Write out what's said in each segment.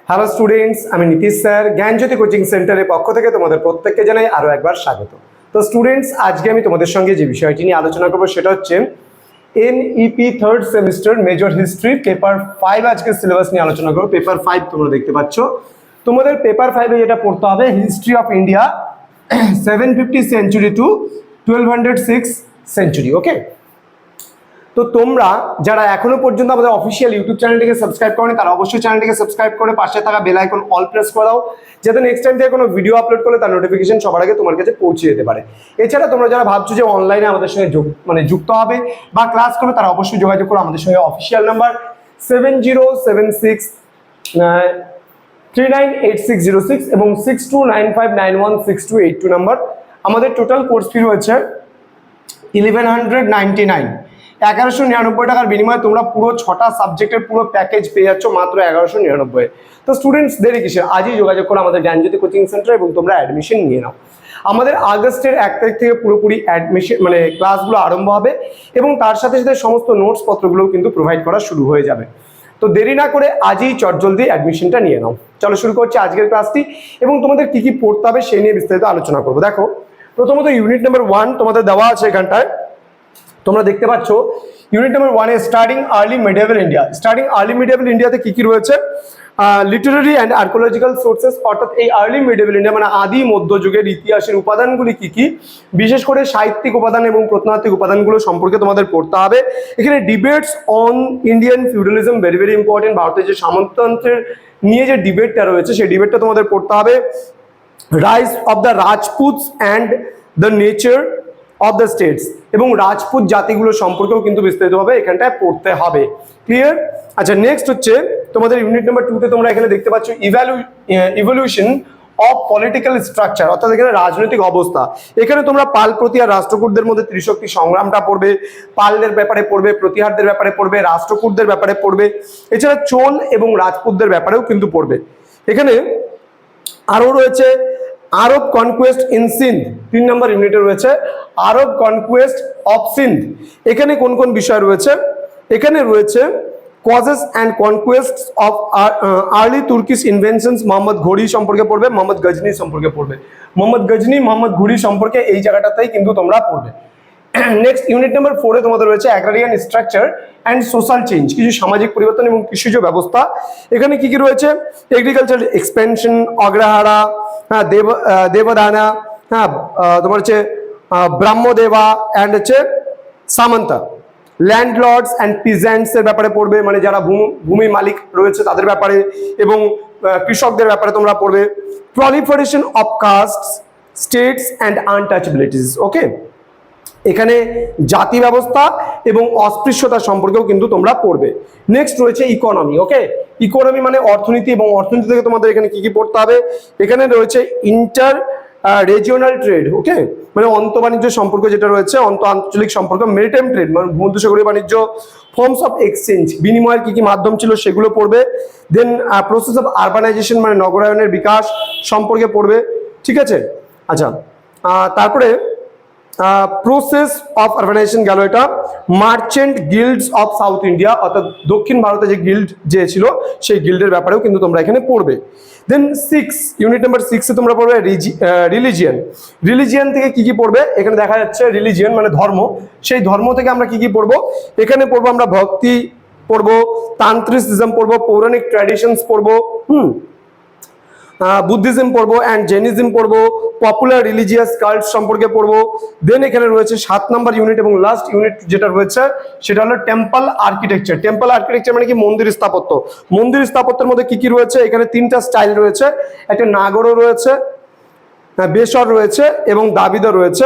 Hello students, আমি Nitish sir জ্ঞানজ্যোতি coaching সেন্টারের পক্ষ থেকে তোমাদের প্রত্যেককে জানাই আরও একবার স্বাগত। তো স্টুডেন্টস, আজকে আমি তোমাদের সঙ্গে যে বিষয়টি নিয়ে আলোচনা করবো সেটা হচ্ছে NEP third semester major history paper 5। আজকে সিলেবাস নিয়ে আলোচনা করবো। পেপার 5 তোমরা দেখতে পাচ্ছ। তোমাদের পেপার 5-এ যেটা পড়তে হবে, history of India 750 century to 1206 সেঞ্চুরি। ওকে, তো তোমরা যারা এখনো পর্যন্ত আমাদের অফিসিয়াল ইউটিউব চ্যানেলটিকে সাবস্ক্রাইব করনি, তারা অবশ্যই চ্যানেলটিকে সাবস্ক্রাইব করে পাশে থাকা বেল আইকন অল প্রেস করে দাও, যাতে নেক্সট টাইম থেকে কোনো ভিডিও আপলোড করলে তার নোটিফিকেশন সবার আগে তোমার কাছে পৌঁছে যেতে পারে। এছাড়া তোমরা যারা ভাবছো যে অনলাইনে আমাদের সঙ্গে যুক্ত হবে বা ক্লাস করবে, তারা অবশ্যই যোগাযোগ করো আমাদের সঙ্গে। অফিসিয়াল নাম্বার 7076398606 এবং 6295916282 নাম্বার। আমাদের টোটাল কোর্স ফি রয়েছে 1199, 1199 টাকার বিনিময়ে তোমরা পুরো 6টা সাবজেক্টের পুরো প্যাকেজ পেয়ে যাচ্ছ মাত্র 1199। তো স্টুডেন্টস, দেরি কিসের, আজই যোগাযোগ করো আমাদের জ্ঞানজ্যোতি কোচিং সেন্টার এবং তোমরা অ্যাডমিশন নিয়ে নাও। আমাদের আগস্টের 1 তারিখ থেকে পুরোপুরি অ্যাডমিশন ক্লাসগুলো আরম্ভ হবে এবং তার সাথে সাথে সমস্ত নোটস পত্রগুলোও কিন্তু প্রোভাইড করা শুরু হয়ে যাবে। তো দেরি না করে আজই চটজলদি অ্যাডমিশনটা নিয়ে নাও। চলো শুরু করছি আজকের ক্লাসটি এবং তোমাদের কি কি পড়তে হবে সেই নিয়ে বিস্তারিত আলোচনা করবো। দেখো, প্রথমত ইউনিট নাম্বার 1 তোমাদের দেওয়া আছে এখানটায়, তোমরা দেখতে পাচ্ছ। ইউনিট নাম্বার 1-এ starting early medieval India. Starting early medieval ইন্ডিয়াতে কি কি রয়েছে? লিটারারি অ্যান্ড আর্কোলজিক্যাল সোর্সেস, অর্থাৎ এই আর্লি মিডিয়েভেল ইন্ডিয়া মানে আদি মধ্যযুগের ইতিহাসের উপাদানগুলি কি কি, বিশেষ করে সাহিত্যিক উপাদান এবং প্রত্নতাত্ত্বিক উপাদানগুলো সম্পর্কে তোমাদের পড়তে হবে। এখানে debates on Indian feudalism very very important. ভারতের যে সামন্ততন্ত্রের নিয়ে যে ডিবেটটা রয়েছে সেই ডিবেটটা তোমাদের পড়তে হবে। Rise of the Rajputs and the nature of the states, এবং রাজপুত জাতিগুলো সম্পর্কেও কিন্তু বিস্তারিতভাবে এখানটায় পড়তে হবে। ক্লিয়ার? আচ্ছা, নেক্সট হচ্ছে তোমাদের ইউনিট নাম্বার 2-তে তোমরা এখানে দেখতে পাচ্ছ ইভলিউশন অফ পলিটিক্যাল স্ট্রাকচার, অর্থাৎ এখানে রাজনৈতিক অবস্থা। এখানে তোমরা পাল প্রতিহার রাষ্ট্রকূটদের মধ্যে ত্রিশক্তি সংগ্রামটা পড়বে, পালদের ব্যাপারে পড়বে, প্রতিহারদের ব্যাপারে পড়বে, রাষ্ট্রকূটদের ব্যাপারে পড়বে, এছাড়া চোল এবং রাজপুতদের ব্যাপারেও কিন্তু পড়বে। এখানে আরও রয়েছে আরব কনকোয়েস্ট ইন সিন্ধ, 3 নম্বর ইউনিটে রয়েছে আরব কনকোয়েস্ট অফ সিন্ধ। এখানে কোন কোন বিষয় রয়েছে? এখানে রয়েছে causes and conquest of early Turkish inventions, Mohammad ঘুরি সম্পর্কে পড়বে, মোহাম্মদ গজনি সম্পর্কে পড়বে। মোহাম্মদ গজনি, মোহাম্মদ ঘুরি সম্পর্কে এই জায়গাটাতেই কিন্তু তোমরা পড়বে। নেক্সট ইউনিট নাম্বার 4-এ তোমাদের রয়েছে agrarian structure and social change, কিছু সামাজিক পরিবর্তন এবং কৃষিজ ব্যবস্থা। এখানে কি কি রয়েছে? এগ্রিকালচার এক্সপেনশন, অগ্রহারা, হ্যাঁ, দেবদানা, হ্যাঁ, তোমার হচ্ছে ব্রাহ্মদেবা অ্যান্ড হচ্ছে সামন্তা। ল্যান্ডলর্ডস অ্যান্ড পিজেন্টস এর ব্যাপারে পড়বে, মানে যারা ভূমি মালিক রয়েছে তাদের ব্যাপারে, এবং কৃষকদের ব্যাপারে তোমরা পড়বে। Proliferation of castes, states and untouchabilities. Okay, এখানে জাতি ব্যবস্থা এবং অস্পৃশ্যতা সম্পর্কেও কিন্তু তোমরা পড়বে। নেক্সট রয়েছে ইকোনমি। ওকে, ইকোনমি মানে অর্থনীতি, এবং অর্থনীতি থেকে তোমাদের এখানে কি কি পড়তে হবে? এখানে রয়েছে ইন্টার রিজিওনাল ট্রেড। ওকে, মানে অন্তঃবাণিজ্য সম্পর্ক যেটা রয়েছে, আঞ্চলিক সম্পর্ক। মেরিটাইম ট্রেড মানে ভূমধ্যসাগরীয় বাণিজ্য। ফর্মস অফ এক্সচেঞ্জ, বিনিময়ের কি কি মাধ্যম ছিল সেগুলো পড়বে। দেন প্রসেস অফ আরবানাইজেশন মানে নগরায়নের বিকাশ সম্পর্কে পড়বে। ঠিক আছে? আচ্ছা, তারপরে প্রসেস অফ আরবানাইজেশন গেল, এটা merchant Guilds of south India, অর্থাৎ দক্ষিণ ভারতে যে গিল্ড যে ছিল সেই গিল্ডের ব্যাপারেও কিন্তু তোমরা এখানে পড়বে। দেন ইউনিট নাম্বার 6-এ তোমরা পড়বে রিলিজিয়ান। রিলিজিয়ান থেকে কি কি পড়বে? এখানে দেখা যাচ্ছে রিলিজিয়ান মানে ধর্ম, সেই ধর্ম থেকে আমরা কি কি পড়বো? এখানে পড়বো আমরা ভক্তি পড়বো, তান্ত্রিসিজম পড়বো, পৌরাণিক ট্র্যাডিশনস পড়বো, বুদ্ধিজম পড়বো অ্যান্ড জেনিজম পড়বো, পপুলার রিলিজিয়াস কাল্ট সম্পর্কে পড়বো। দেন এখানে রয়েছে 7 নম্বর ইউনিট এবং লাস্ট ইউনিট যেটা রয়েছে সেটা হলো টেম্পল আর্কিটেকচার। টেম্পল আর্কিটেকচার মানে কি? মন্দির স্থাপত্য। মন্দির স্থাপত্যের মধ্যে কি কি রয়েছে? এখানে 3টা স্টাইল রয়েছে, একটা নাগরও রয়েছে, বেসর রয়েছে এবং দাবিদও রয়েছে।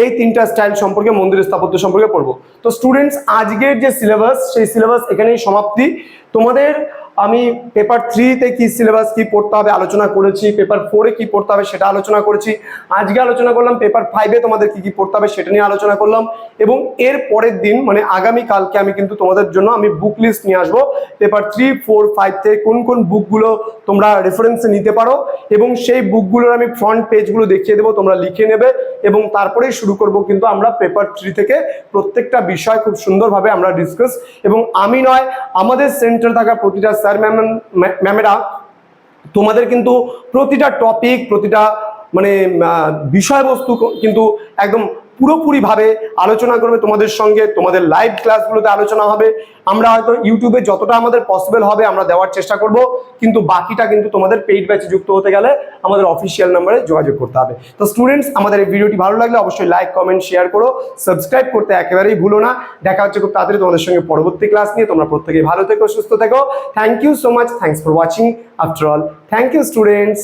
এই 3টা স্টাইল সম্পর্কে, মন্দির স্থাপত্য সম্পর্কে পড়বো। তো স্টুডেন্টস, আজকের যে সিলেবাস সেই সিলেবাস এখানেই সমাপ্তি। তোমাদের আমি পেপার 3-তে কি সিলেবাস কি পড়তে হবে আলোচনা করেছি, পেপার 4-এ কি পড়তে হবে সেটা আলোচনা করেছি। আজকে আলোচনা করলাম পেপার 5-এ তোমাদের কি কি পড়তে হবে সেটা নিয়ে আলোচনা করলাম, এবং এর পরের দিন মানে আগামী কালকে আমি কিন্তু তোমাদের জন্য আমি বুক লিস্ট নিয়ে আসবো। পেপার 3, 4, 5 থেকে কোন কোন বুকগুলো তোমরা রেফারেন্সে নিতে পারো, এবং সেই বুকগুলোর আমি ফ্রন্ট পেজগুলো দেখিয়ে দেবো, তোমরা লিখে নেবে, এবং তারপরেই শুরু করব কিন্তু আমরা পেপার 3 থেকে প্রত্যেকটা বিষয় খুব সুন্দরভাবে আমরা ডিসকাস, এবং আমি নয় আমাদের সেন্টারে থাকা প্রতিটা স্যার ম্যামেরা তোমাদের কিন্তু প্রতিটা টপিক, প্রতিটা মানে বিষয়বস্তু কিন্তু একদম পুরোপুরিভাবে আলোচনা করবে তোমাদের সঙ্গে, তোমাদের লাইভ ক্লাসগুলোতে আলোচনা হবে। আমরা হয়তো ইউটিউবে যতটা আমাদের পসিবল হবে আমরা দেওয়ার চেষ্টা করব, কিন্তু বাকিটা কিন্তু তোমাদের পেইড ব্যাচে যুক্ত হতে গেলে আমাদের অফিসিয়াল নাম্বারে যোগাযোগ করতে হবে। তো স্টুডেন্টস, আমাদের এই ভিডিওটি ভালো লাগলে অবশ্যই লাইক, কমেন্ট, শেয়ার করো, সাবস্ক্রাইব করতে একেবারেই ভুলো না। দেখা হচ্ছে খুব তাড়াতাড়ি তোমাদের সঙ্গে পরবর্তী ক্লাস নিয়ে। তোমরা প্রত্যেকেই ভালো থেকো, সুস্থ থেকো। Thank you so much, thanks for watching after all. Thank you students.